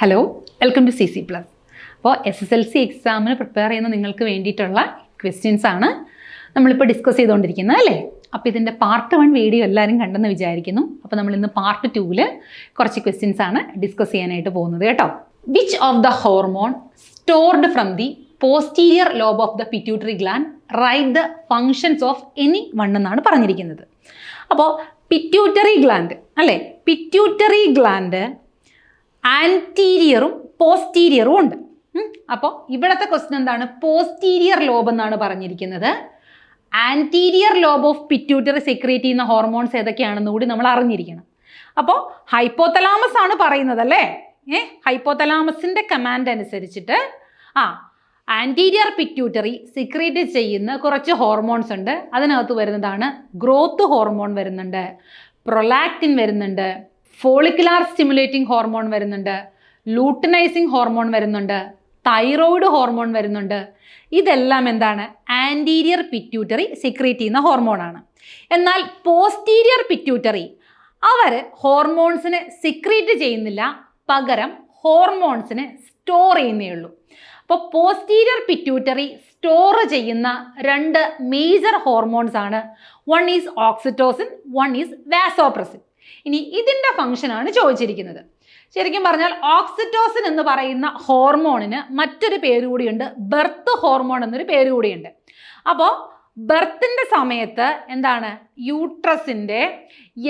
Hello, welcome to CC+. അപ്പോൾ SSLC എക്സാമിന് prepare ചെയ്യുന്ന നിങ്ങൾക്ക് വേണ്ടിയിട്ടുള്ള ക്വസ്റ്റ്യൻസ് ആണ് നമ്മളിപ്പോൾ ഡിസ്കസ് ചെയ്തുകൊണ്ടിരിക്കുന്നത് അല്ലേ. അപ്പോൾ ഇതിൻ്റെ പാർട്ട് 1 വീഡിയോ എല്ലാവരും കണ്ടെന്ന് വിചാരിക്കുന്നു. അപ്പോൾ നമ്മൾ ഇന്ന് പാർട്ട് 2-ൽ കുറച്ച് ക്വസ്റ്റ്യൻസ് ആണ് ഡിസ്കസ് ചെയ്യാനായിട്ട് പോകുന്നത് കേട്ടോ. Which of the hormone stored from the posterior lobe of the pituitary gland write the functions of any one എന്നാണ് പറഞ്ഞിരിക്കുന്നത്. അപ്പോൾ പിറ്റ്യൂട്ടറി ഗ്ലാൻഡ് അല്ലേ, പിറ്റ്യൂട്ടറി ഗ്ലാൻഡ് ആൻറ്റീരിയറും പോസ്റ്റീരിയറും ഉണ്ട്. അപ്പോൾ ഇവിടുത്തെ ക്വസ്റ്റ്യൻ എന്താണ്? പോസ്റ്റീരിയർ ലോബ് എന്നാണ് പറഞ്ഞിരിക്കുന്നത്. Anterior lobe of pituitary secrete ചെയ്യുന്ന ഹോർമോൺസ് ഏതൊക്കെയാണെന്ന് കൂടി നമ്മൾ അറിഞ്ഞിരിക്കണം. അപ്പോൾ ഹൈപ്പോതലാമസ് ആണ് പറയുന്നത് അല്ലേ. ഹൈപ്പോതലാമസിൻ്റെ കമാൻഡ് അനുസരിച്ചിട്ട് ആൻറ്റീരിയർ പിറ്റ്യൂട്ടറി സെക്രീറ്റ് ചെയ്യുന്ന കുറച്ച് ഹോർമോൺസ് ഉണ്ട്. അതിനകത്ത് വരുന്നതാണ് ഗ്രോത്ത് ഹോർമോൺ വരുന്നുണ്ട്, പ്രൊലാക്റ്റിൻ വരുന്നുണ്ട്, ഫോളിക്കുലാർ സ്റ്റിമുലേറ്റിംഗ് ഹോർമോൺ വരുന്നുണ്ട്, ലൂട്ടിനൈസിങ് ഹോർമോൺ വരുന്നുണ്ട്, തൈറോയിഡ് ഹോർമോൺ വരുന്നുണ്ട്. ഇതെല്ലാം എന്താണ്? ആൻറ്റീരിയർ പിറ്റ്യൂട്ടറി സെക്രീറ്റ് ചെയ്യുന്ന ഹോർമോണാണ്. എന്നാൽ പോസ്റ്റീരിയർ പിറ്റ്യൂട്ടറി അവർ ഹോർമോൺസിനെ സെക്രീറ്റ് ചെയ്യുന്നില്ല, പകരം ഹോർമോൺസിനെ സ്റ്റോർ ചെയ്യുന്നേ ഉള്ളൂ. അപ്പോൾ പോസ്റ്റീരിയർ പിറ്റ്യൂട്ടറി സ്റ്റോർ ചെയ്യുന്ന രണ്ട് മേജർ ഹോർമോൺസ് ആണ്. One is oxytocin, one is vasopressin. ഇനി ഇതിൻ്റെ ഫംഗ്ഷനാണ് ചോദിച്ചിരിക്കുന്നത്. ശരിക്കും പറഞ്ഞാൽ ഓക്സിറ്റോസിൻ എന്ന് പറയുന്ന ഹോർമോണിന് മറ്റൊരു പേര് കൂടിയുണ്ട്, ബർത്ത് ഹോർമോൺ എന്നൊരു പേര് കൂടിയുണ്ട്. അപ്പോൾ ബർത്തിൻ്റെ സമയത്ത് എന്താണ്? യൂട്രസിൻ്റെ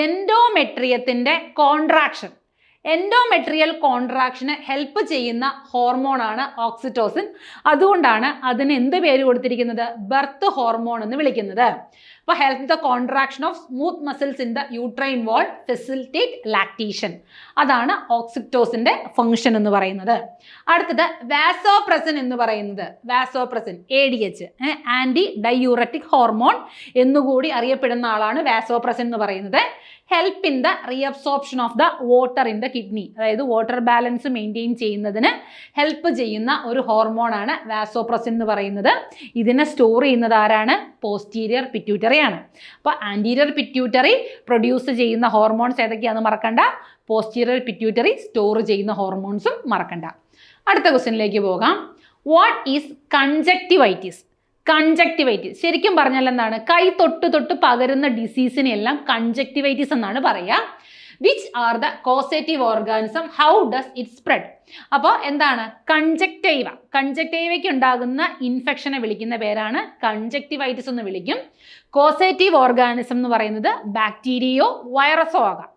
എൻഡോമെട്രിയത്തിൻ്റെ കോൺട്രാക്ഷൻ, എൻഡോമെട്രിയൽ കോൺട്രാക്ഷന് ഹെൽപ്പ് ചെയ്യുന്ന ഹോർമോണാണ് ഓക്സിറ്റോസിൻ. അതുകൊണ്ടാണ് അതിന് എന്ത് പേര് കൊടുത്തിരിക്കുന്നത്? ബർത്ത് ഹോർമോൺ എന്ന് വിളിക്കുന്നത്. അപ്പോൾ help the contraction of smooth muscles in the uterine wall, facilitate lactation. അതാണ് ഓക്സിറ്റോസിൻ്റെ ഫംഗ്ഷൻ എന്ന് പറയുന്നത്. അടുത്തത് വാസോപ്രസിൻ എന്ന് പറയുന്നത്, vasopressin ADH, anti diuretic hormone എന്നുകൂടി അറിയപ്പെടുന്ന ആളാണ് വാസോപ്രസിൻ എന്ന് പറയുന്നത്. Help in the reabsorption of the water in the kidney, അതായത് വാട്ടർ ബാലൻസ് മെയിൻറ്റെയിൻ ചെയ്യുന്നതിന് ഹെൽപ്പ് ചെയ്യുന്ന ഒരു ഹോർമോണാണ് വാസോപ്രസിൻ എന്ന് പറയുന്നത്. ഇതിനെ സ്റ്റോർ ചെയ്യുന്നത് ആരാണ്? പോസ്റ്റീരിയർ പിറ്റ്യൂട്ടറി ആണ്. അപ്പോൾ ആൻറ്റീരിയർ പിറ്റ്യൂട്ടറി പ്രൊഡ്യൂസ് ചെയ്യുന്ന ഹോർമോൺസ് ഏതൊക്കെയാണെന്ന് മറക്കണ്ട, പോസ്റ്റീരിയർ പിറ്റ്യൂട്ടറി സ്റ്റോർ ചെയ്യുന്ന ഹോർമോൺസും മറക്കണ്ട. അടുത്ത ക്വസ്റ്റ്യനിലേക്ക് പോകാം. What is conjunctivitis? കൺജക്റ്റിവൈറ്റിസ് ശരിക്കും പറഞ്ഞാൽ എന്താണ്? കൈ തൊട്ട് പകരുന്ന ഡിസീസിനെല്ലാം കൺജക്റ്റിവൈറ്റിസ് എന്നാണ് പറയുക. Which are the causative organism, how does it spread? അപ്പോൾ എന്താണ്? കൺജക്റ്റൈവ, കൺജക്റ്റൈവയ്ക്ക് ഉണ്ടാകുന്ന ഇൻഫെക്ഷനെ വിളിക്കുന്ന പേരാണ് കൺജക്റ്റിവൈറ്റിസ് എന്ന് വിളിക്കും. കോസേറ്റീവ് ഓർഗാനിസം എന്ന് പറയുന്നത് ബാക്ടീരിയയോ വൈറസോ ആകാം,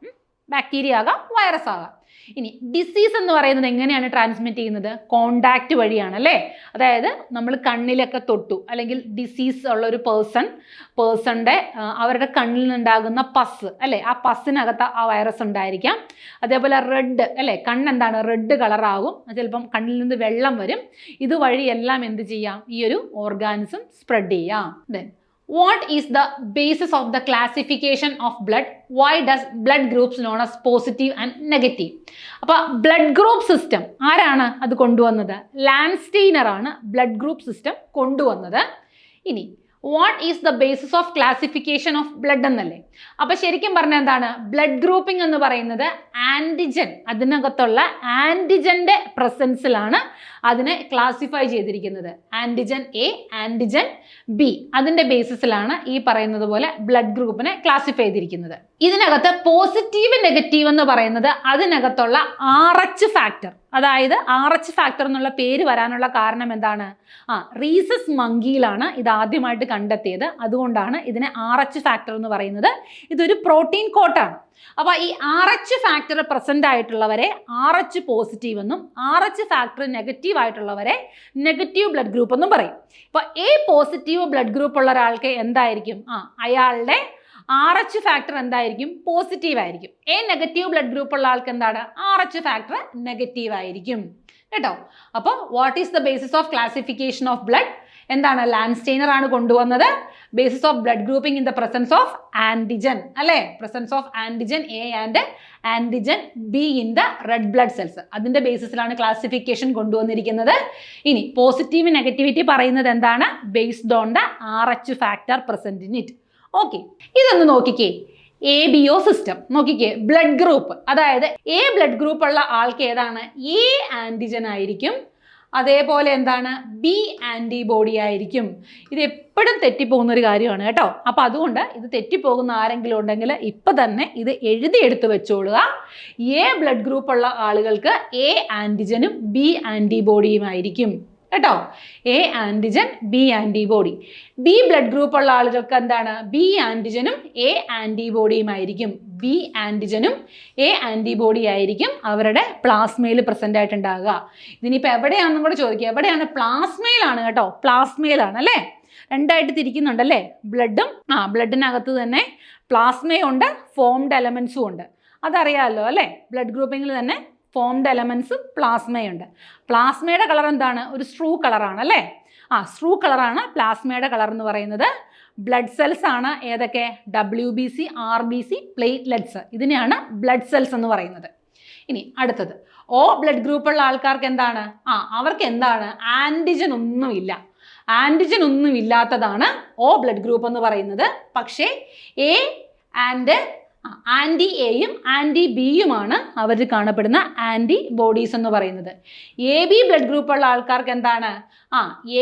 ബാക്ടീരിയ ആകാം, വൈറസ് ആകാം. ഇനി ഡിസീസ് എന്ന് പറയുന്നത് എങ്ങനെയാണ് ട്രാൻസ്മിറ്റ് ചെയ്യുന്നത്? കോണ്ടാക്റ്റ് വഴിയാണ് അല്ലേ. അതായത് നമ്മൾ കണ്ണിലൊക്കെ തൊട്ടു, അല്ലെങ്കിൽ ഡിസീസ് ഉള്ള ഒരു പേഴ്സണിൻ്റെ അവരുടെ കണ്ണിൽ നിന്നുണ്ടാകുന്ന പസ് അല്ലേ, ആ പസ്സിനകത്ത് ആ വൈറസ് ഉണ്ടായിരിക്കാം. അതേപോലെ റെഡ് അല്ലേ, കണ്ണെന്താണ്? റെഡ് കളറാകും, ചിലപ്പം കണ്ണിൽ നിന്ന് വെള്ളം വരും. ഇതുവഴിയെല്ലാം എന്ത് ചെയ്യാം? ഈ ഒരു ഓർഗാനിസം സ്പ്രെഡ് ചെയ്യാം. Then what is the basis of the classification of blood? Why does blood groups known as positive and negative? അപ്പോൾ ബ്ലഡ് ഗ്രൂപ്പ് സിസ്റ്റം ആരാണ് അത് കൊണ്ടുവന്നത്? ലാൻസ്റ്റെയ്നർ ആണ് ബ്ലഡ് ഗ്രൂപ്പ് സിസ്റ്റം കൊണ്ടുവന്നത്. ഇനി what is the basis of classification of blood എന്നല്ലേ. അപ്പോൾ ശരിക്കും പറഞ്ഞാൽ എന്താണ്? ബ്ലഡ് ഗ്രൂപ്പിംഗ് എന്ന് പറയുന്നത് ആൻറ്റിജൻ, അതിനകത്തുള്ള ആൻറ്റിജൻ്റെ പ്രസൻസിലാണ് അതിനെ ക്ലാസിഫൈ ചെയ്തിരിക്കുന്നത്. ആൻറ്റിജൻ A, ആൻറ്റിജൻ B, അതിൻ്റെ ബേസിസിലാണ് ഈ പറയുന്നത് പോലെ ബ്ലഡ് ഗ്രൂപ്പിനെ ക്ലാസിഫൈ ചെയ്തിരിക്കുന്നത്. ഇതിനകത്ത് പോസിറ്റീവ് നെഗറ്റീവ് എന്ന് പറയുന്നത് അതിനകത്തുള്ള RH ഫാക്ടർ, അതായത് RH ഫാക്ടർ എന്നുള്ള പേര് വരാനുള്ള കാരണം എന്താണ്? റീസസ് മങ്കിയിലാണ് ഇത് ആദ്യമായിട്ട് കണ്ടെത്തിയത്. അതുകൊണ്ടാണ് ഇതിനെ RH ഫാക്ടർ എന്ന് പറയുന്നത്. ഇതൊരു പ്രോട്ടീൻ കോട്ടാണ്. അപ്പോൾ ഈ RH ഫാക്ടർ പ്രസൻ്റ് ആയിട്ടുള്ളവരെ RH പോസിറ്റീവ് എന്നും RH ഫാക്ടർ നെഗറ്റീവ് ആയിട്ടുള്ളവരെ നെഗറ്റീവ് ബ്ലഡ് ഗ്രൂപ്പ് എന്നും പറയും. ഇപ്പോൾ A പോസിറ്റീവ് ബ്ലഡ് ഗ്രൂപ്പ് ഉള്ള ഒരാൾക്ക് എന്തായിരിക്കും? അയാളുടെ RH ഫാക്ടർ എന്തായിരിക്കും? പോസിറ്റീവ് ആയിരിക്കും. A നെഗറ്റീവ് ബ്ലഡ് ഗ്രൂപ്പ് ഉള്ള ആൾക്ക് എന്താണ്? RH ഫാക്ടർ നെഗറ്റീവ് ആയിരിക്കും കേട്ടോ. അപ്പോൾ what is the basis of classification of blood? എന്താണ്? ലാൻസ്റ്റെയ്നർ ആണ് കൊണ്ടുവന്നത്. Basis of blood grouping in the presence of antigen അല്ലേ, presence of antigen A and antigen B in the red blood cells. അതിൻ്റെ ബേസിസിലാണ് classification കൊണ്ടുവന്നിരിക്കുന്നത്. ഇനി positive negativity പറയുന്നത് എന്താണ്? Based on the RH factor present in it. Okay, ഇതൊന്ന് നോക്കിക്കേ. ABO system. നോക്കിക്കേ, ബ്ലഡ് ഗ്രൂപ്പ്, അതായത് A ബ്ലഡ് ഗ്രൂപ്പ് ഉള്ള ആൾക്ക് ഏതാണ്? A ആൻറ്റിജൻ ആയിരിക്കും. അതേപോലെ എന്താണ്? B ആൻറ്റിബോഡി ആയിരിക്കും. ഇത് എപ്പോഴും തെറ്റിപ്പോകുന്ന ഒരു കാര്യമാണ് കേട്ടോ. അപ്പോൾ അതുകൊണ്ട് ഇത് തെറ്റിപ്പോകുന്ന ആരെങ്കിലും ഉണ്ടെങ്കിൽ ഇപ്പം തന്നെ ഇത് എഴുതിയെടുത്ത് വെച്ചോളുക. A ബ്ലഡ് ഗ്രൂപ്പ് ഉള്ള ആളുകൾക്ക് A ആൻറ്റിജനും B ആൻറ്റിബോഡിയും ആയിരിക്കും കേട്ടോ. A antigen, B antibody. B blood group ഉള്ള ആളുകൾക്ക് എന്താണ്? B ആൻറ്റിജനും A ആൻറ്റിബോഡിയും ആയിരിക്കും. B ആൻറ്റിജനും A ആൻറ്റിബോഡി ആയിരിക്കും അവരുടെ പ്ലാസ്മയിൽ പ്രസൻ്റ് ആയിട്ടുണ്ടാകുക. ഇതിനിപ്പോൾ എവിടെയാണെന്നും കൂടെ ചോദിക്കുക. എവിടെയാണ്? പ്ലാസ്മയിലാണ് കേട്ടോ. പ്ലാസ്മയിലാണ് അല്ലേ? രണ്ടായിട്ട് തിരിക്കുന്നുണ്ടല്ലേ? ബ്ലഡും ബ്ലഡിനകത്ത് തന്നെ പ്ലാസ്മയുണ്ട്, ഫോംഡ് എലമെൻസും ഉണ്ട്. അതറിയാമല്ലോ അല്ലേ? ബ്ലഡ് ഗ്രൂപ്പിങ്ങിൽ തന്നെ ഫോംഡ് എലമെൻസും പ്ലാസ്മയുണ്ട്. പ്ലാസ്മയുടെ കളർ എന്താണ്? ഒരു സ്ട്രൂ കളറാണ് അല്ലേ? സ്ട്രൂ കളറാണ് പ്ലാസ്മയുടെ കളർ എന്ന് പറയുന്നത്. ബ്ലഡ് സെൽസ് ആണ് ഏതൊക്കെ? WBC, RBC, platelets. ഇതിനെയാണ് ബ്ലഡ് സെൽസ് എന്ന് പറയുന്നത്. ഇനി അടുത്തത്, O ബ്ലഡ് ഗ്രൂപ്പുള്ള ആൾക്കാർക്ക് എന്താണ്? അവർക്ക് എന്താണ്? ആൻറ്റിജൻ ഒന്നുമില്ല. ആൻറ്റിജൻ ഒന്നും ഇല്ലാത്തതാണ് O ബ്ലഡ് ഗ്രൂപ്പ് എന്ന് പറയുന്നത്. പക്ഷേ A ആൻഡ് ആൻറ്റി എയും ആൻറ്റി ബിയുമാണ് അവരിൽ കാണപ്പെടുന്ന ആൻറ്റിബോഡീസ് എന്ന് പറയുന്നത്. AB ബ്ലഡ് ഗ്രൂപ്പുള്ള ആൾക്കാർക്ക് എന്താണ്?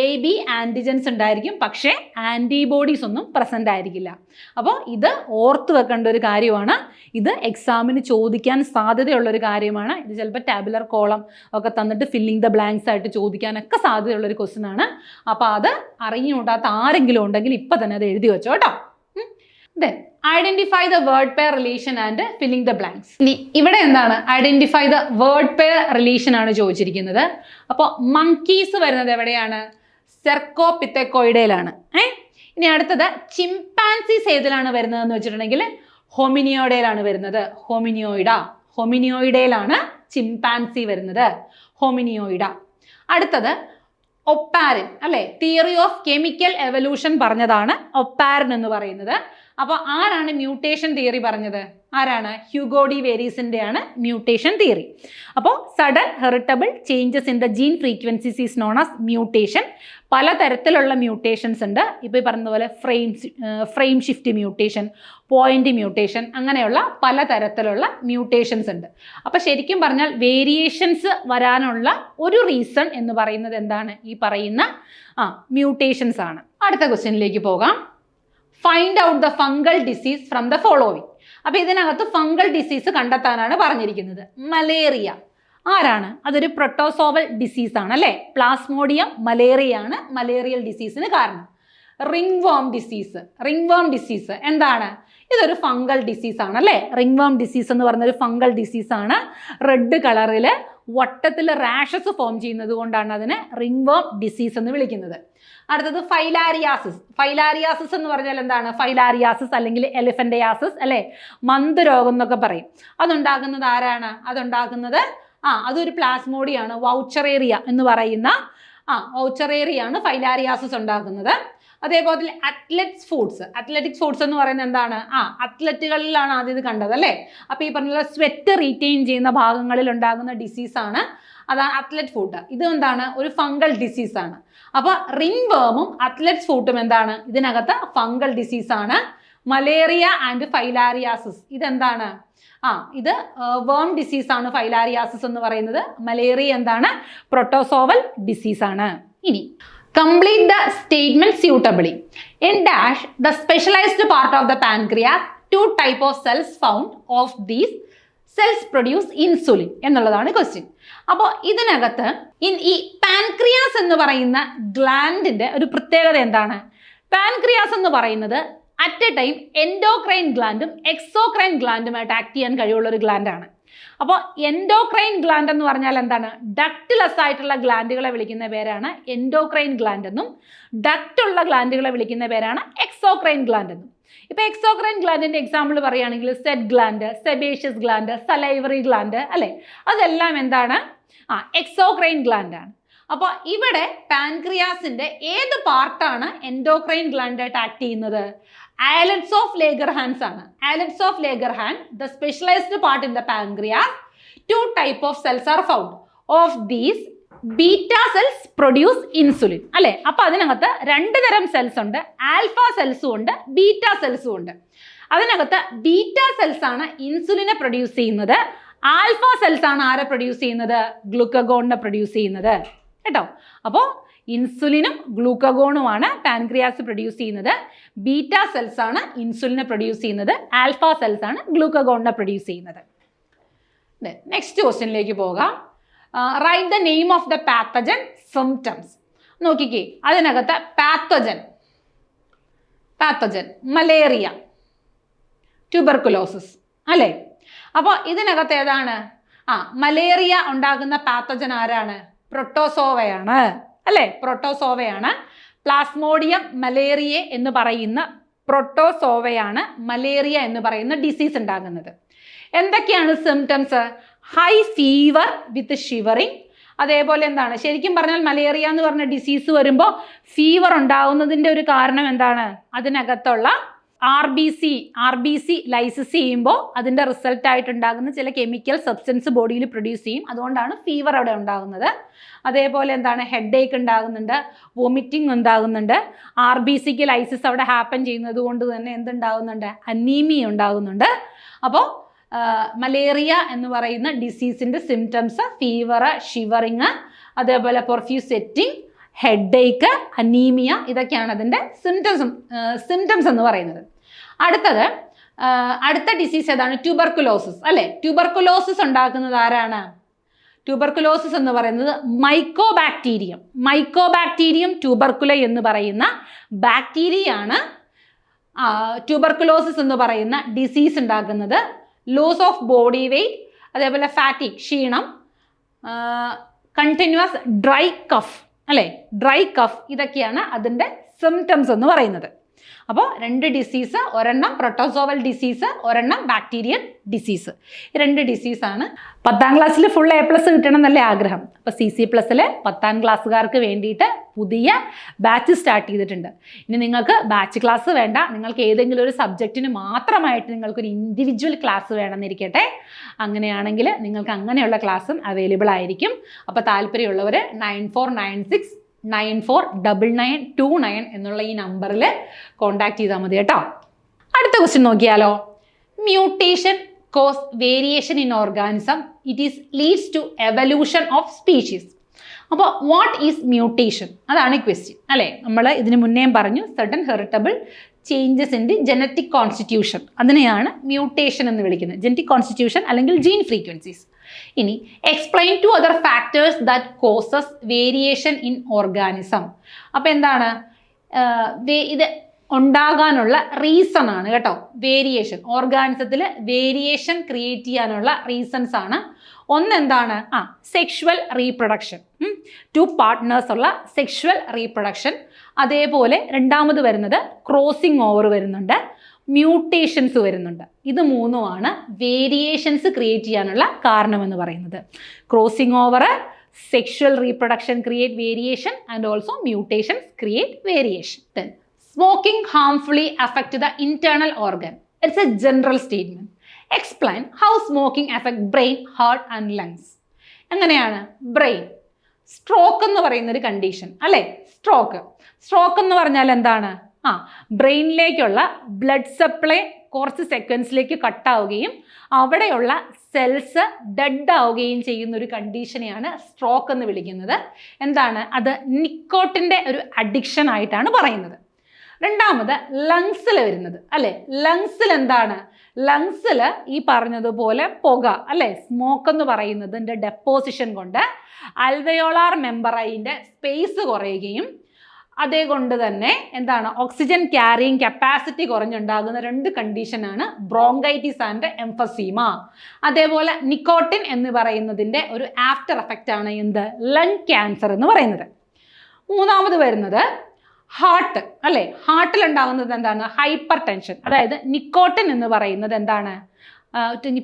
AB ആൻറ്റിജൻസ് ഉണ്ടായിരിക്കും, പക്ഷേ ആൻറ്റിബോഡീസ് ഒന്നും പ്രസൻ്റ് ആയിരിക്കില്ല. അപ്പോൾ ഇത് ഓർത്ത് വെക്കേണ്ട ഒരു കാര്യമാണ്. ഇത് എക്സാമിന് ചോദിക്കാൻ സാധ്യതയുള്ളൊരു കാര്യമാണ്. ഇത് ചിലപ്പോൾ ടാബുലർ കോളം ഒക്കെ തന്നിട്ട് ഫില്ലിംഗ് ദ ബ്ലാങ്ക്സ് ആയിട്ട് ചോദിക്കാനൊക്കെ സാധ്യതയുള്ളൊരു ക്വസ്റ്റ്യൻ ആണ്. അപ്പോൾ അത് അറിഞ്ഞുകൂടാത്ത ആരെങ്കിലും ഉണ്ടെങ്കിൽ ഇപ്പം തന്നെ അത് എഴുതി വെച്ചോ കേട്ടോ. Then identify the word pair relation and filling the blanks. ഇനി ഇവിടെ എന്താണ്? Identify the word pair relation ആണ് ചോദിച്ചിരിക്കുന്നത്. അപ്പോൾ മങ്കീസ് വരുന്നത് എവിടെയാണ്? സെർക്കോപിത്തക്കോയിഡയിലാണ്. ഇനി അടുത്തത് ചിമ്പാൻസീസ് ഏതിലാണ് വരുന്നതെന്ന് വെച്ചിട്ടുണ്ടെങ്കിൽ ഹോമിനിയോയിഡയിലാണ് വരുന്നത്. ഹോമിനിയോയിഡയിലാണ് ചിമ്പാൻസി വരുന്നത്. ഹോമിനിയോയിഡ. അടുത്തത് ഒപ്പാരിൻ അല്ലേ? തിയറി ഓഫ് കെമിക്കൽ എവല്യൂഷൻ പറഞ്ഞതാണ് ഒപ്പാരിൻ എന്ന് പറയുന്നത്. അപ്പോൾ ആരാണ് മ്യൂട്ടേഷൻ തിയറി പറഞ്ഞത്? ആരാണ്? ഹ്യൂഗോ ഡി വേരീസിൻ്റെ ആണ് മ്യൂട്ടേഷൻ തിയറി. അപ്പോൾ sudden heritable changes in the gene frequencies is known as mutation. പലതരത്തിലുള്ള മ്യൂട്ടേഷൻസ് ഉണ്ട്. ഇപ്പോൾ ഈ പറഞ്ഞതുപോലെ frame shift mutation, point mutation, അങ്ങനെയുള്ള പലതരത്തിലുള്ള മ്യൂട്ടേഷൻസ് ഉണ്ട്. അപ്പോൾ ശരിക്കും പറഞ്ഞാൽ വേരിയേഷൻസ് വരാനുള്ള ഒരു റീസൺ എന്ന് പറയുന്നത് എന്താണ്? ഈ പറയുന്ന മ്യൂട്ടേഷൻസ് ആണ്. അടുത്ത ക്വസ്റ്റ്യനിലേക്ക് പോകാം. Find out the fungal disease from the following. അപ്പോൾ ഇതിനകത്ത് ഫംഗൽ ഡിസീസ് കണ്ടെത്താനാണ് പറഞ്ഞിരിക്കുന്നത്. മലേറിയ ആരാണ്? അതൊരു പ്രൊട്ടോസോവൽ ഡിസീസ് ആണ് അല്ലേ? പ്ലാസ്മോഡിയം മലേറിയയാണ് മലേറിയൽ ഡിസീസിന് കാരണം. റിംഗ് വേം ഡിസീസ് എന്താണ്? ഇതൊരു ഫംഗൽ ഡിസീസ് ആണ് അല്ലേ? റിംഗ് വേം ഡിസീസ് എന്ന് പറഞ്ഞൊരു ഫംഗൽ ഡിസീസ് ആണ്. റെഡ് കളറിൽ വട്ടത്തിൽ റാഷസ് ഫോം ചെയ്യുന്നത് കൊണ്ടാണ് അതിനെ റിംഗ് വേം ഡിസീസ് എന്ന് വിളിക്കുന്നത്. അടുത്തത് ഫൈലാരിയാസിസ് എന്ന് പറഞ്ഞാൽ എന്താണ്? ഫൈലാരിയാസിസ് അല്ലെങ്കിൽ എലിഫന്റയാസിസ് അല്ലേ? മന്ത് രോഗം എന്നൊക്കെ പറയും. അതുണ്ടാക്കുന്നത് ആരാണ്? അതുണ്ടാക്കുന്നത് അതൊരു പ്ലാസ്മോഡിയാണ്. വൗച്ചറേറിയ എന്ന് പറയുന്ന വൗച്ചറേറിയാണ് ഫൈലാരിയാസിസ് ഉണ്ടാക്കുന്നത്. അതേപോലെ അത്ലറ്റിക്സ് ഫുഡ്സ് എന്ന് പറയുന്നത് എന്താണ്? അത്ലറ്റുകളിലാണ് ആദ്യം ഇത് കണ്ടത് അല്ലേ? അപ്പോൾ ഈ പറഞ്ഞ സ്വെറ്റ് റീറ്റെയിൻ ചെയ്യുന്ന ഭാഗങ്ങളിൽ ഉണ്ടാകുന്ന ഡിസീസാണ്, അതാണ് അത്ലറ്റ് ഫുഡ്. ഇത് എന്താണ്? ഒരു ഫംഗൽ ഡിസീസാണ്. അപ്പോൾ റിംഗ് വേമും അത്ലറ്റ്സ് ഫുഡും എന്താണ്? ഇതിനകത്ത് ഫംഗൽ ഡിസീസാണ്. മലേറിയ ആൻഡ് ഫൈലാരിയാസിസ് ഇതെന്താണ്? ഇത് വേം ഡിസീസാണ് ഫൈലാരിയാസിസ് എന്ന് പറയുന്നത്. മലേറിയ എന്താണ്? പ്രൊട്ടോസോവൽ ഡിസീസാണ്. ഇനി complete the statement suitably. In dash the specialized part of the pancreas, two type of cells found of these cells produce insulin എന്നുള്ളതാണ് ക്വസ്റ്റ്യൻ. അപ്പോൾ ഇതിനകത്ത് ഈ പാൻക്രിയാസ് എന്ന് പറയുന്ന ഗ്ലാൻഡിന്റെ ഒരു പ്രത്യേകത എന്താണ്? പാൻക്രിയാസ് എന്ന് പറയുന്നത് അറ്റ് എ ടൈം എൻഡോക്രൈൻ ഗ്ലാൻഡും എക്സോക്രൈൻ ഗ്ലാൻഡുമായിട്ട് ആക്ട് ചെയ്യാൻ കഴിവുള്ള ഒരു ഗ്ലാൻഡാണ്. അപ്പോൾ എൻഡോക്രൈൻ ഗ്ലാൻഡ് എന്ന് പറഞ്ഞാൽ എന്താണ്? ഡക്ട്ലെസ് ആയിട്ടുള്ള ഗ്ലാൻഡുകളെ വിളിക്കുന്ന പേരാണ് എൻഡോക്രൈൻ ഗ്ലാൻഡ് എന്നും, ഡക്റ്റുള്ള ഗ്ലാൻഡുകളെ വിളിക്കുന്ന പേരാണ് എക്സോക്രൈൻ ഗ്ലാൻഡ് എന്നും. ഇപ്പോൾ എക്സോക്രൈൻ ഗ്ലാൻഡിന്റെ എക്സാമ്പിൾ പറയുകയാണെങ്കിൽ സെഡ് gland, sebaceous gland, salivary gland അല്ലേ? അതെല്ലാം എന്താണ്? എക്സോക്രൈൻ ഗ്ലാൻഡ് ആണ്. അപ്പോൾ ഇവിടെ പാൻക്രിയാസിന്റെ ഏത് പാർട്ടാണ് എൻഡോക്രൈൻ ഗ്ലാൻഡായിട്ട് ആക്ട് ചെയ്യുന്നത്? Islets of Langerhans ആണ്. Islets of Langerhans, the specialized part in the pancreas, two type of cells are found. Of these, beta cells produce insulin. അല്ലേ? അപ്പോൾ അതിനകത്ത് രണ്ട് തരം സെൽസ് ഉണ്ട്. ആൽഫ സെൽസും ഉണ്ട്, ബീറ്റ സെൽസും ഉണ്ട്. അതിനകത്ത് ബീറ്റ സെൽസ് ആണ് ഇൻസുലിനെ പ്രൊഡ്യൂസ് ചെയ്യുന്നത്, ആൽഫ സെൽസ് ആണ് ആരെ പ്രൊഡ്യൂസ് ചെയ്യുന്നത്? ഗ്ലൂക്കഗോണിനെ പ്രൊഡ്യൂസ് ചെയ്യുന്നത് കേട്ടോ. അപ്പോൾ ഇൻസുലിനും ഗ്ലൂക്കഗോണുമാണ് പാൻക്രിയാസ് പ്രൊഡ്യൂസ് ചെയ്യുന്നത്. ബീറ്റ സെൽസ് ആണ് ഇൻസുലിനെ പ്രൊഡ്യൂസ് ചെയ്യുന്നത്, ആൽഫ സെൽസ് ആണ് ഗ്ലൂക്കഗോണിനെ പ്രൊഡ്യൂസ് ചെയ്യുന്നത്. നെക്സ്റ്റ് ക്വസ്റ്റ്യനിലേക്ക് പോകാം. Write the name of the pathogen symptoms. നോക്കിക്കേ, അതിനകത്ത് പാത്തജൻ മലേറിയ, ട്യൂബർക്കുലോസിസ് അല്ലേ? അപ്പോൾ ഇതിനകത്ത് ഏതാണ്? മലേറിയ ഉണ്ടാകുന്ന പാത്തജൻ ആരാണ്? പ്രോട്ടോസോവയാണ് അല്ലേ? പ്രോട്ടോസോവയാണ്. പ്ലാസ്മോഡിയം മലേറിയ എന്ന് പറയുന്ന പ്രോട്ടോസോവയാണ് മലേറിയ എന്ന് പറയുന്ന ഡിസീസ് ഉണ്ടാകുന്നത്. എന്തൊക്കെയാണ് സിംറ്റംസ്? ഹൈ ഫീവർ വിത്ത് ഷിവറിങ്. അതേപോലെ എന്താണ്, ശരിക്കും പറഞ്ഞാൽ മലേറിയ എന്ന് പറഞ്ഞ ഡിസീസ് വരുമ്പോൾ ഫീവർ ഉണ്ടാവുന്നതിൻ്റെ ഒരു കാരണം എന്താണ്? അതിനകത്തുള്ള ആർ ബി സി ലൈസിസ് ചെയ്യുമ്പോൾ അതിൻ്റെ റിസൾട്ടായിട്ടുണ്ടാകുന്ന ചില കെമിക്കൽ സബ്സ്റ്റൻസ് ബോഡിയിൽ പ്രൊഡ്യൂസ് ചെയ്യും. അതുകൊണ്ടാണ് ഫീവർ അവിടെ ഉണ്ടാകുന്നത്. അതേപോലെ എന്താണ്, ഹെഡ് ഏക്ക് ഉണ്ടാകുന്നുണ്ട്, വോമിറ്റിംഗ് ഉണ്ടാകുന്നുണ്ട്. ആർ ബി സിക്ക് ലൈസിസ് അവിടെ ഹാപ്പൻ ചെയ്യുന്നത് കൊണ്ട് തന്നെ എന്തുണ്ടാകുന്നുണ്ട്? അനീമിയ ഉണ്ടാകുന്നുണ്ട്. അപ്പോൾ മലേറിയ എന്ന് പറയുന്ന ഡിസീസിൻ്റെ സിംറ്റംസ് ഫീവർ, ഷിവറിങ്, അതേപോലെ പ്രൊഫ്യൂസ് സ്വെറ്റിംഗ്, ഹെഡ് ഏക്ക്, അനീമിയ, ഇതൊക്കെയാണ് അതിൻ്റെ സിംറ്റംസ് എന്ന് പറയുന്നത്. അടുത്ത ഡിസീസ് ഏതാണ്? ട്യൂബർക്കുലോസിസ് അല്ലേ? ട്യൂബർക്കുലോസിസ് ഉണ്ടാക്കുന്നത് ആരാണ്? ട്യൂബർക്കുലോസിസ് എന്ന് പറയുന്നത് മൈക്കോബാക്ടീരിയം ട്യൂബർക്കുല എന്ന് പറയുന്ന ബാക്ടീരിയയാണ് ട്യൂബർക്കുലോസിസ് എന്ന് പറയുന്ന ഡിസീസ് ഉണ്ടാക്കുന്നത്. ലോസ് ഓഫ് ബോഡി വെയ്റ്റ്, അതേപോലെ ഫാറ്റിക്, ക്ഷീണം, കണ്ടിന്യൂസ് ഡ്രൈ കഫ് അല്ലേ? ഡ്രൈ കഫ്, ഇതൊക്കെയാണ് അതിൻ്റെ സിംറ്റംസ് എന്ന് പറയുന്നത്. അപ്പോൾ 2 ഡിസീസ്, ഒരെണ്ണം പ്രൊട്ടോസോവൽ ഡിസീസ്, ഒരെണ്ണം ബാക്ടീരിയൽ ഡിസീസ്. ഈ 2 ഡിസീസാണ്. 10ാം ക്ലാസ്സിൽ ഫുൾ A+ കിട്ടണം എന്നല്ലേ ആഗ്രഹം. അപ്പോൾ CC+ലെ 10ാം ക്ലാസ്സുകാർക്ക് വേണ്ടിയിട്ട് പുതിയ ബാച്ച് സ്റ്റാർട്ട് ചെയ്തിട്ടുണ്ട്. ഇനി നിങ്ങൾക്ക് ബാച്ച് ക്ലാസ് വേണ്ട, നിങ്ങൾക്ക് ഏതെങ്കിലും ഒരു സബ്ജക്റ്റിന് മാത്രമായിട്ട് നിങ്ങൾക്കൊരു ഇൻഡിവിജ്വൽ ക്ലാസ് വേണമെന്നിരിക്കട്ടെ. അങ്ങനെയാണെങ്കിൽ നിങ്ങൾക്ക് അങ്ങനെയുള്ള ക്ലാസ്സും അവൈലബിൾ ആയിരിക്കും. അപ്പോൾ താല്പര്യമുള്ളവർ 9496949929 എന്നുള്ള ഈ നമ്പറിൽ കോൺടാക്ട് ചെയ്താൽ മതി കേട്ടോ. അടുത്ത ക്വസ്റ്റ്യൻ നോക്കിയാലോ. Mutation cause variation in organism, it is leads to evolution of species. അപ്പോൾ വാട്ട് ഈസ് മ്യൂട്ടേഷൻ? അതാണ് ക്വസ്റ്റ്യൻ അല്ലേ? നമ്മൾ ഇതിന് മുന്നേയും പറഞ്ഞു, certain heritable changes in the genetic constitution, അതിനെയാണ് മ്യൂട്ടേഷൻ എന്ന് വിളിക്കുന്നത്. ജനറ്റിക് കോൺസ്റ്റിറ്റ്യൂഷൻ അല്ലെങ്കിൽ ജീൻ ഫ്രീക്വൻസീസ്. ഇനി explain 2 other factors that causes variation in organism. അപ്പോൾ എന്താണ് ഇത് ഉണ്ടാകാനുള്ള റീസൺ ആണ് കേട്ടോ. വേരിയേഷൻ, ഓർഗാനിസത്തിൽ വേരിയേഷൻ ക്രിയേറ്റ് ചെയ്യാനുള്ള റീസൺസ് ആണ്. ഒന്നെന്താണ്? സെക്ഷുവൽ റീപ്രൊഡക്ഷൻ, 2 പാർട്ട്നേഴ്സ് ഉള്ള സെക്ഷുവൽ റീപ്രൊഡക്ഷൻ. അതേപോലെ രണ്ടാമത് വരുന്നത് ക്രോസിംഗ് ഓവർ വരുന്നുണ്ട്, മ്യൂട്ടേഷൻസ് വരുന്നുണ്ട്. ഇത് 3ഉമാണ് വേരിയേഷൻസ് ക്രിയേറ്റ് ചെയ്യാനുള്ള കാരണമെന്ന് പറയുന്നത്. Crossing over, sexual reproduction create variation, and also mutations create variation. Then smoking harmfully affect the internal organ. It's a general statement. Explain how smoking affect brain, heart and lungs. എങ്ങനെയാണ്? Brain, stroke എന്ന് പറയുന്നൊരു condition അല്ലേ? Stroke എന്ന് പറഞ്ഞാൽ എന്താണ്? ബ്രെയിനിലേക്കുള്ള blood supply കുറച്ച് സെക്കൻഡ്സിലേക്ക് കട്ടാവുകയും അവിടെയുള്ള cells dead ആവുകയും ചെയ്യുന്ന ഒരു കണ്ടീഷനെയാണ് സ്ട്രോക്ക് എന്ന് വിളിക്കുന്നത്. എന്താണ് അത്? നിക്കോട്ടിൻ്റെ ഒരു അഡിക്ഷൻ ആയിട്ടാണ് പറയുന്നത്. രണ്ടാമത് ലങ്സിൽ വരുന്നത് അല്ലേ? ലങ്സിൽ എന്താണ്? ലങ്സിൽ ഈ പറഞ്ഞതുപോലെ പുക അല്ലേ? സ്മോക്ക് എന്ന് പറയുന്നതിൻ്റെ ഡെപ്പോസിഷൻ കൊണ്ട് അൽവയോളാർ മെമ്പറൈൻ്റെ സ്പേസ് കുറയുകയും അതേകൊണ്ട് തന്നെ എന്താണ്? ഓക്സിജൻ ക്യാരിയിങ് കപ്പാസിറ്റി കുറഞ്ഞുണ്ടാകുന്ന 2 കണ്ടീഷനാണ് ബ്രോങ്കൈറ്റിസ് ആൻഡ് എംഫസീമ. അതേപോലെ നിക്കോട്ടിൻ എന്ന് പറയുന്നതിൻ്റെ ഒരു ആഫ്റ്റർ എഫക്റ്റ് ആണ് എന്ത്? ലങ് ക്യാൻസർ എന്ന് പറയുന്നത്. മൂന്നാമത് വരുന്നത് ഹാർട്ട് അല്ലേ? ഹാർട്ടിൽ ഉണ്ടാകുന്നത് എന്താണ്? Hyper tension. അതായത് നിക്കോട്ടിൻ എന്ന് പറയുന്നത് എന്താണ്?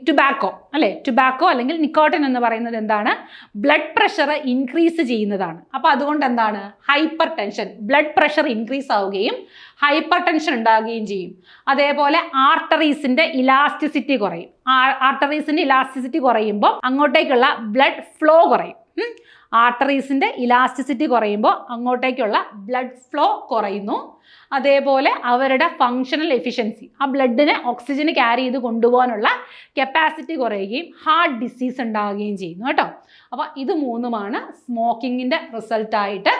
ടുബാക്കോ അല്ലേ? ടുബാക്കോ അല്ലെങ്കിൽ നിക്കോട്ടിൻ എന്ന് പറയുന്നത് എന്താണ്? ബ്ലഡ് പ്രഷർ ഇൻക്രീസ് ചെയ്യുന്നതാണ്. അപ്പോൾ അതുകൊണ്ട് എന്താണ്? Hyper tension, blood pressure increase ആവുകയും ഹൈപ്പർ ടെൻഷൻ ഉണ്ടാവുകയും ചെയ്യും. അതേപോലെ ആർട്ടറീസിൻ്റെ ഇലാസ്റ്റിസിറ്റി കുറയും. ആർട്ടറീസിൻ്റെ ഇലാസ്റ്റിസിറ്റി കുറയുമ്പോൾ അങ്ങോട്ടേക്കുള്ള ബ്ലഡ് ഫ്ലോ കുറയും. ആർട്ടറീസിൻ്റെ ഇലാസ്റ്റിസിറ്റി കുറയുമ്പോൾ അങ്ങോട്ടേക്കുള്ള ബ്ലഡ് ഫ്ലോ കുറയുന്നു. അതേപോലെ അവരുടെ ഫങ്ഷണൽ എഫിഷ്യൻസി, ആ ബ്ലഡിനെ ഓക്സിജന് ക്യാരി ചെയ്ത് കൊണ്ടുപോകാനുള്ള കപ്പാസിറ്റി കുറയുകയും ഹാർട്ട് ഡിസീസ് ഉണ്ടാവുകയും ചെയ്യുന്നു കേട്ടോ. അപ്പോൾ ഇത് മൂന്നുമാണ് സ്മോക്കിങ്ങിൻ്റെ റിസൾട്ടായിട്ട്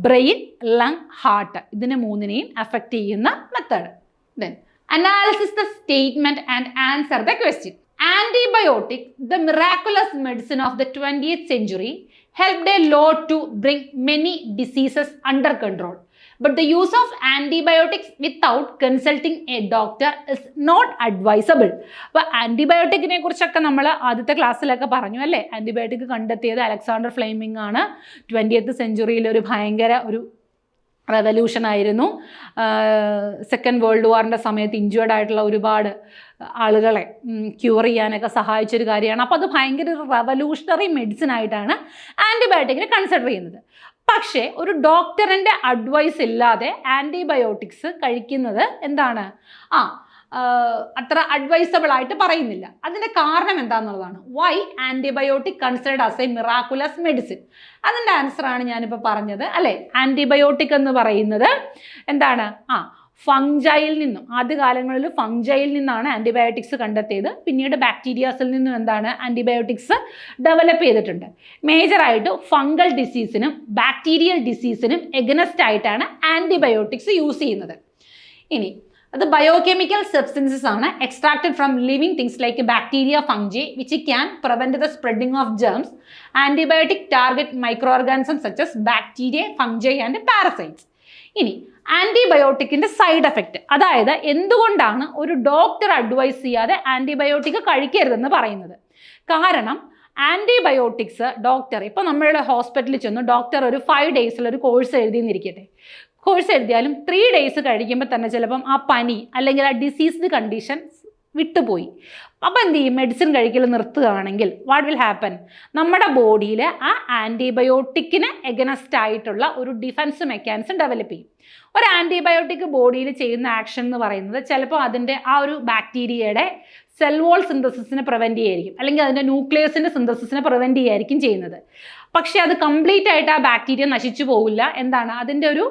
ബ്രെയിൻ, ലങ്, ഹാർട്ട് ഇതിനെ മൂന്നിനെയും അഫക്റ്റ് ചെയ്യുന്ന method. Then analysis the statement and answer the question. Antibiotic, the miraculous medicine of the 20th century, helped a lot to bring many diseases under control. But the use of antibiotics without consulting a doctor is not advisable. അപ്പോൾ ആൻറ്റിബയോട്ടിക്കിനെ കുറിച്ചൊക്കെ നമ്മൾ ആദ്യത്തെ ക്ലാസ്സിലൊക്കെ പറഞ്ഞു അല്ലേ. Antibiotic കണ്ടെത്തിയത് Alexander Fleming ആണ്. 20th സെഞ്ച്വറിയിൽ ഒരു ഭയങ്കര ഒരു റെവല്യൂഷൻ ആയിരുന്നു. സെക്കൻഡ് വേൾഡ് വാറിൻ്റെ സമയത്ത് ഇഞ്ചേർഡ് ആയിട്ടുള്ള ഒരുപാട് ആളുകളെ ക്യൂർ ചെയ്യാനൊക്കെ സഹായിച്ചൊരു കാര്യമാണ്. അപ്പോൾ അത് ഭയങ്കര ഒരു റെവല്യൂഷണറി മെഡിസിൻ ആയിട്ടാണ് ആൻറ്റിബയോട്ടിക്കിനെ കൺസിഡർ ചെയ്യുന്നത്. പക്ഷേ ഒരു ഡോക്ടറിൻ്റെ അഡ്വൈസ് ഇല്ലാതെ ആൻറ്റിബയോട്ടിക്സ് കഴിക്കുന്നത് എന്താണ് അത്ര അഡ്വൈസബിൾ ആയിട്ട് പറയുന്നില്ല. അതിൻ്റെ കാരണം എന്താണെന്നുള്ളതാണ്. Why antibiotic considered as a miraculous medicine? അതിൻ്റെ ആൻസറാണ് ഞാനിപ്പോൾ പറഞ്ഞത് അല്ലേ. ആൻറ്റിബയോട്ടിക് എന്ന് പറയുന്നത് എന്താണ്? ഫംഗയിൽ നിന്നും, ആദ്യകാലങ്ങളിൽ ഫംഗയിൽ നിന്നാണ് ആൻറ്റിബയോട്ടിക്സ് കണ്ടെത്തിയത്. പിന്നീട് ബാക്ടീരിയാസിൽ നിന്നും എന്താണ് ആൻറ്റിബയോട്ടിക്സ് ഡെവലപ്പ് ചെയ്തിട്ടുണ്ട്. മേജറായിട്ട് ഫംഗൽ ഡിസീസിനും ബാക്ടീരിയൽ ഡിസീസിനും എഗനസ്റ്റ് ആയിട്ടാണ് ആൻറ്റിബയോട്ടിക്സ് യൂസ് ചെയ്യുന്നത്. ഇനി അത് ബയോകെമിക്കൽ സബ്സ്റ്റൻസസ് ആണ് extracted from living things like bacteria, fungi which can prevent the spreading of germs. Antibiotic target micro organism such as bacteria, fungi and parasites. ഇനി ആൻറ്റിബയോട്ടിക്കിൻ്റെ സൈഡ് എഫക്റ്റ്, അതായത് എന്തുകൊണ്ടാണ് ഒരു ഡോക്ടർ അഡ്വൈസ് ചെയ്യാതെ ആൻറ്റിബയോട്ടിക് കഴിക്കരുതെന്ന് പറയുന്നത്. കാരണം ആൻറ്റിബയോട്ടിക്സ് ഡോക്ടർ, ഇപ്പോൾ നമ്മളുടെ ഹോസ്പിറ്റലിൽ ചെന്ന് ഡോക്ടർ ഒരു 5 ഡേയ്സിലൊരു കോഴ്സ് എഴുതിയെന്നിരിക്കട്ടെ. കോഴ്സ് എഴുതിയാലും 3 ഡേയ്സ് കഴിക്കുമ്പോൾ തന്നെ ചിലപ്പം ആ പനി അല്ലെങ്കിൽ ആ ഡിസീസ്ഡ് കണ്ടീഷൻ വിട്ടുപോയി. അപ്പോൾ എന്ത് ചെയ്യും? മെഡിസിൻ കഴിക്കൽ നിർത്തുകയാണെങ്കിൽ വാട്ട് വിൽ ഹാപ്പൻ? നമ്മുടെ ബോഡിയിൽ ആ ആൻറ്റിബയോട്ടിക്കിന് എഗനസ്റ്റ് ആയിട്ടുള്ള ഒരു ഡിഫൻസ് മെക്കാനിസം ഡെവലപ്പ് ചെയ്യും. ഒരു ആൻറ്റിബയോട്ടിക് ബോഡിയിൽ ചെയ്യുന്ന ആക്ഷൻ എന്ന് പറയുന്നത് ചിലപ്പോൾ അതിൻ്റെ ആ ഒരു ബാക്ടീരിയയുടെ സെൽ വോൾ സിന്തസിസിനെ പ്രിവെൻറ്റ് ചെയ്യായിരിക്കും, അല്ലെങ്കിൽ അതിൻ്റെ ന്യൂക്ലിയസിൻ്റെ സിന്തസിസിനെ പ്രിവെൻറ്റ് ചെയ്യായിരിക്കും ചെയ്യുന്നത്. പക്ഷേ അത് കംപ്ലീറ്റ് ആയിട്ട് ആ ബാക്ടീരിയ നശിച്ചു പോകില്ല. എന്താണ്? അതിൻ്റെ ഒരു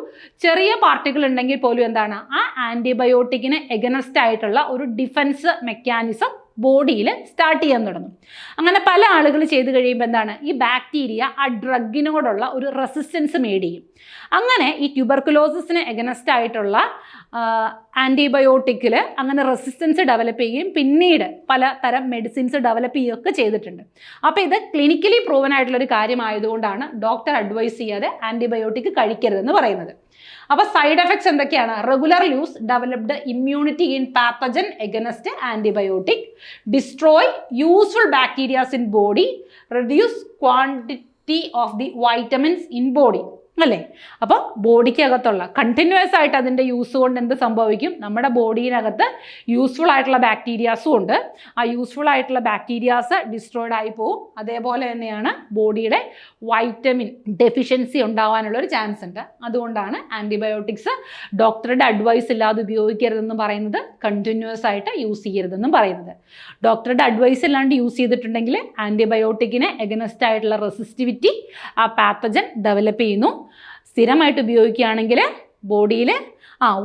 ചെറിയ പാർട്ടിക്കിൾ ഉണ്ടെങ്കിൽ പോലും എന്താണ് ആ ആൻറ്റിബയോട്ടിക്കിന് എഗനസ്റ്റ് ആയിട്ടുള്ള ഒരു ഡിഫൻസ് മെക്കാനിസം ബോഡിയിൽ സ്റ്റാർട്ട് ചെയ്യാൻ തുടങ്ങും. അങ്ങനെ പല ആളുകൾ ചെയ്ത് കഴിയുമ്പോൾ എന്താണ് ഈ ബാക്ടീരിയ ആ ഡ്രഗിനോടുള്ള ഒരു റെസിസ്റ്റൻസ് മേഡ് ചെയ്യും. അങ്ങനെ ഈ ട്യൂബർക്കുലോസിന് എഗനസ്റ്റ് ആയിട്ടുള്ള ആൻറ്റിബയോട്ടിക്കിൽ അങ്ങനെ റെസിസ്റ്റൻസ് ഡെവലപ്പ് ചെയ്യുകയും പിന്നീട് പല തരം മെഡിസിൻസ് ഡെവലപ്പ് ചെയ്യുകയൊക്കെ ചെയ്തിട്ടുണ്ട്. അപ്പോൾ ഇത് ക്ലിനിക്കലി പ്രൂവൻ ആയിട്ടുള്ളൊരു കാര്യമായതുകൊണ്ടാണ് ഡോക്ടർ അഡ്വൈസ് ചെയ്യാതെ ആൻറ്റിബയോട്ടിക് കഴിക്കരുതെന്ന് പറയുന്നത്. അപ്പോൾ സൈഡ് എഫക്ട്സ് എന്തൊക്കെയാണ്? Regular use developed immunity in pathogen against antibiotic, destroy useful bacterias in body, reduce quantity of the vitamins in body അല്ലേ. അപ്പോൾ ബോഡിക്കകത്തുള്ള കണ്ടിന്യൂസ് ആയിട്ട് അതിൻ്റെ യൂസ് കൊണ്ട് എന്ത് സംഭവിക്കും? നമ്മുടെ ബോഡിയിനകത്ത് യൂസ്ഫുൾ ആയിട്ടുള്ള ബാക്ടീരിയാസും ഉണ്ട്. ആ യൂസ്ഫുൾ ആയിട്ടുള്ള ബാക്ടീരിയാസ് ഡിസ്ട്രോയിഡ് ആയി പോവും. അതേപോലെ തന്നെയാണ് ബോഡിയുടെ വൈറ്റമിൻ ഡെഫിഷ്യൻസി ഉണ്ടാവാനുള്ളൊരു ചാൻസ് ഉണ്ട്. അതുകൊണ്ടാണ് ആൻറ്റിബയോട്ടിക്സ് ഡോക്ടറുടെ അഡ്വൈസ് ഇല്ലാതെ ഉപയോഗിക്കരുതെന്ന് പറയുന്നത്, കണ്ടിന്യൂസ് ആയിട്ട് യൂസ് ചെയ്യരുതെന്നും പറയുന്നത്. ഡോക്ടറുടെ അഡ്വൈസ് ഇല്ലാണ്ട് യൂസ് ചെയ്തിട്ടുണ്ടെങ്കിൽ ആൻറ്റിബയോട്ടിക്കിന് എഗനസ്റ്റ് ആയിട്ടുള്ള റെസിസ്റ്റിവിറ്റി ആ പാത്തജൻ ഡെവലപ്പ് ചെയ്യുന്നു. സ്ഥിരമായിട്ട് ഉപയോഗിക്കുകയാണെങ്കിൽ ബോഡിയിൽ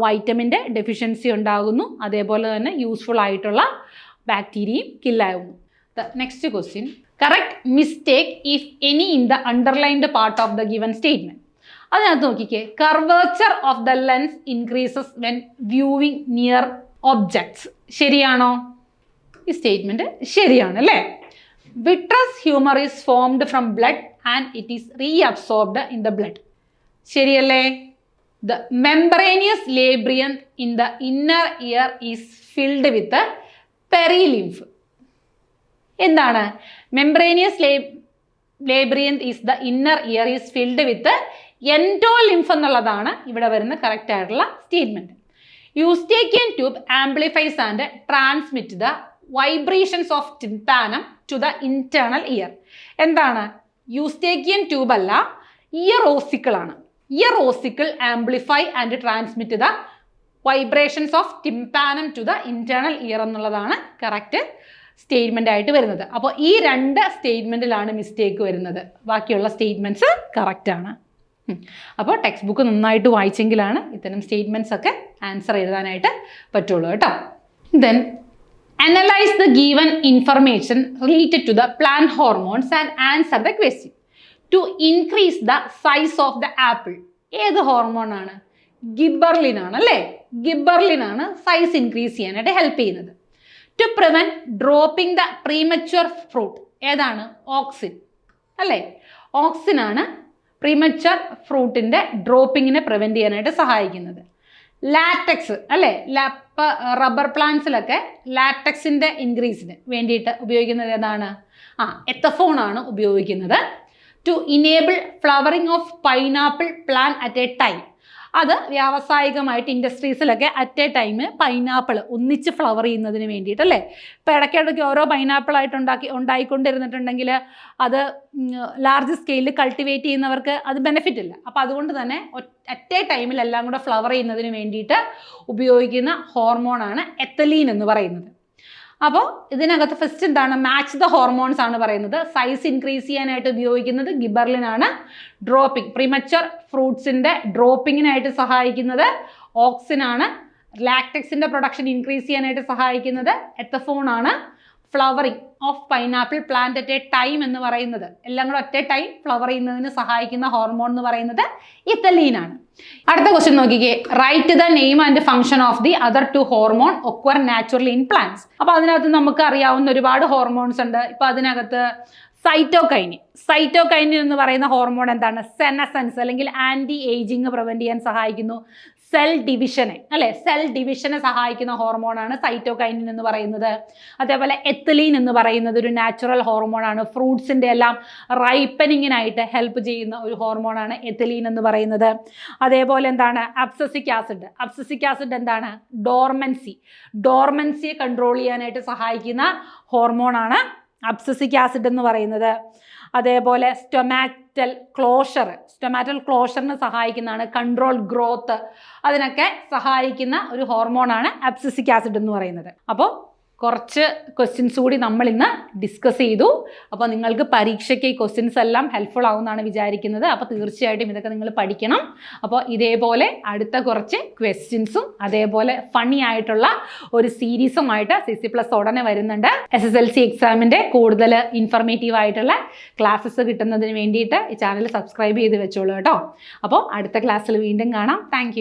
വൈറ്റമിൻ്റെ ഡെഫിഷ്യൻസി ഉണ്ടാകുന്നു. അതേപോലെ തന്നെ യൂസ്ഫുൾ ആയിട്ടുള്ള ബാക്ടീരിയയും കില്ലാകുന്നു. The next question, correct mistake if any in the underlined part of the given statement. അതിനകത്ത് നോക്കിക്കേ, curvature of the lens increases when viewing near objects. ശരിയാണോ? ഈ സ്റ്റേറ്റ്മെന്റ് ശരിയാണ് അല്ലേ. Vitreous humour is formed from blood and it is reabsorbed in the blood. ശരിയല്ലേ. The membranous labyrinth in the inner ear is filled with perilymph. എന്താണ്? Membranous labyrinth is the inner ear is filled with endolymph എന്നുള്ളതാണ് ഇവിടെ വരുന്ന correct ആയിട്ടുള്ള statement. Eustachian tube amplifies and transmit the vibrations of tympanum to the internal ear. എന്താണ്? Eustachian tube അല്ല, ear ossicle ആണ്. Ear ossicle amplify and transmit the vibrations of tympanum to the internal ear എന്നുള്ളതാണ് correct statement ആയിട്ട് വരുന്നത്. അപ്പോൾ ഈ 2 സ്റ്റേറ്റ്മെൻറ്റിലാണ് mistake വരുന്നത്. ബാക്കിയുള്ള സ്റ്റേറ്റ്മെൻറ്റ്സ് കറക്റ്റാണ്. അപ്പോൾ ടെക്സ്റ്റ് ബുക്ക് നന്നായിട്ട് വായിച്ചെങ്കിലാണ് ഇത്തരം സ്റ്റേറ്റ്മെൻറ്റ്സ് ഒക്കെ ആൻസർ എഴുതാനായിട്ട് പറ്റുള്ളൂ കേട്ടോ. Then analyze the given information related to the plant hormones and answer the question. To increase the size of the apple, ഏത് ഹോർമോൺ ആണ്? ഗിബർലിൻ ആണ് അല്ലേ? ഗിബർലിൻ ആണ് സൈസ് ഇൻക്രീസ് ചെയ്യാനായിട്ട് ഹെൽപ്പ് ചെയ്യുന്നത്. To prevent dropping the premature fruit, ഏതാണ്? Auxin അല്ലേ? Auxin ആണ് പ്രീമച്വർ ഫ്രൂട്ടിൻ്റെ ഡ്രോപ്പിങ്ങിനെ പ്രിവെൻറ്റ് ചെയ്യാനായിട്ട് സഹായിക്കുന്നത്. ലാറ്റക്സ് അല്ലേ? റബ്ബർ പ്ലാന്റ്സിലൊക്കെ ലാറ്റക്സിൻ്റെ ഇൻക്രീസിന് വേണ്ടിയിട്ട് ഉപയോഗിക്കുന്നത് ഏതാണ്? എത്തഫോൺ ആണ് ഉപയോഗിക്കുന്നത്. To enable flowering of pineapple plant at a time, അത് വ്യാവസായികമായിട്ട് ഇൻഡസ്ട്രീസിലൊക്കെ അറ്റ് എ ടൈം പൈനാപ്പിൾ ഒന്നിച്ച് ഫ്ലവർ ചെയ്യുന്നതിന് വേണ്ടിയിട്ട് അല്ലേ? ഇപ്പോൾ ഇടയ്ക്കിടയ്ക്ക് ഓരോ പൈനാപ്പിളായിട്ട് ഉണ്ടായിക്കൊണ്ടിരുന്നിട്ടുണ്ടെങ്കിൽ അത് ലാർജ് സ്കെയിലിൽ കൾട്ടിവേറ്റ് ചെയ്യുന്നവർക്ക് അത് ബെനിഫിറ്റ് ഇല്ല. അപ്പോൾ അതുകൊണ്ട് തന്നെ അറ്റ് എ ടൈമിൽ എല്ലാം കൂടെ ഫ്ലവർ ചെയ്യുന്നതിന് വേണ്ടിയിട്ട് ഉപയോഗിക്കുന്ന ഹോർമോണാണ് എത്തലീൻ എന്ന് പറയുന്നത്. അപ്പോൾ ഇതിനകത്ത് ഫസ്റ്റ് എന്താണ്? മാച്ച് ദ ഹോർമോൺസ് ആണ് പറയുന്നത്. സൈസ് ഇൻക്രീസ് ചെയ്യാനായിട്ട് ഉപയോഗിക്കുന്നത് ഗിബർലിൻ ആണ്. ഡ്രോപ്പിംഗ് പ്രീമച്വർ ഫ്രൂട്ട്സിൻ്റെ ഡ്രോപ്പിങ്ങിനായിട്ട് സഹായിക്കുന്നത് ഓക്സിൻ ആണ്. ലാക്ടെക്സിൻ്റെ പ്രൊഡക്ഷൻ ഇൻക്രീസ് ചെയ്യാനായിട്ട് സഹായിക്കുന്നത് എത്തഫോൺ ആണ്. Flowering of pineapple plant at a time എന്ന് പറയുന്നത്, എല്ലാം കൂടെ ഒറ്റ ടൈം ഫ്ലവർ ചെയ്യുന്നതിന് സഹായിക്കുന്ന ഹോർമോൺ എന്ന് പറയുന്നത് ഇത്തലീൻ ആണ്. അടുത്ത ക്വസ്റ്റ്യൻ നോക്കിക്കേ. Write the name and function of the other 2 hormone occur naturally in plants. അപ്പോൾ അതിനകത്ത് നമുക്ക് അറിയാവുന്ന ഒരുപാട് ഹോർമോൺസ് ഉണ്ട്. ഇപ്പോൾ അതിനകത്ത് സൈറ്റോകൈനിൻ എന്ന് പറയുന്ന ഹോർമോൺ എന്താണ്? സെനസെൻസ് അല്ലെങ്കിൽ ആൻറ്റി ഏജിങ് പ്രിവെൻറ്റ് ചെയ്യാൻ സഹായിക്കുന്നു. സെൽ ഡിവിഷനെ സഹായിക്കുന്ന ഹോർമോണാണ് സൈറ്റോകൈനിൻ എന്ന് പറയുന്നത്. അതേപോലെ എത്തലീൻ എന്ന് പറയുന്നത് ഒരു നാച്ചുറൽ ഹോർമോണാണ്. ഫ്രൂട്ട്സിൻ്റെ എല്ലാം റൈപ്പനിങ്ങിനായിട്ട് ഹെൽപ്പ് ചെയ്യുന്ന ഒരു ഹോർമോണാണ് എത്തലീൻ എന്ന് പറയുന്നത്. അതേപോലെ എന്താണ്? അബ്സസിക് ആസിഡ് എന്താണ്? ഡോർമൻസിയെ കൺട്രോൾ ചെയ്യാനായിട്ട് സഹായിക്കുന്ന ഹോർമോണാണ് അബ്സസിക് ആസിഡ് എന്ന് പറയുന്നത്. അതേപോലെ സ്റ്റൊമാറ്റൽ ക്ലോഷറിന് സഹായിക്കുന്നതാണ് കൺട്രോൾ ഗ്രോത്ത്, അതിനൊക്കെ സഹായിക്കുന്ന ഒരു ഹോർമോണാണ് അബ്സസിക് ആസിഡ് എന്ന് പറയുന്നത്. അപ്പോൾ കുറച്ച് ക്വസ്റ്റ്യൻസ് കൂടി നമ്മൾ ഇന്ന് ഡിസ്കസ് ചെയ്തു. അപ്പോൾ നിങ്ങൾക്ക് പരീക്ഷയ്ക്ക് ഈ ക്വസ്റ്റ്യൻസ് എല്ലാം ഹെൽപ്ഫുൾ ആവുമെന്നാണ് വിചാരിക്കുന്നത്. അപ്പോൾ തീർച്ചയായിട്ടും ഇതൊക്കെ നിങ്ങൾ പഠിക്കണം. അപ്പോൾ ഇതേപോലെ അടുത്ത കുറച്ച് ക്വസ്റ്റ്യൻസും അതേപോലെ ഫണ്ണി ആയിട്ടുള്ള ഒരു സീരീസുമായിട്ട് CC+ ഉടനെ വരുന്നുണ്ട്. SSLC എക്സാമിൻ്റെ കൂടുതൽ ഇൻഫർമേറ്റീവ് ആയിട്ടുള്ള ക്ലാസ്സസ് കിട്ടുന്നതിന് വേണ്ടിയിട്ട് ഈ ചാനൽ സബ്സ്ക്രൈബ് ചെയ്ത് വെച്ചോളൂ കേട്ടോ. അപ്പോൾ അടുത്ത ക്ലാസ്സിൽ വീണ്ടും കാണാം. താങ്ക്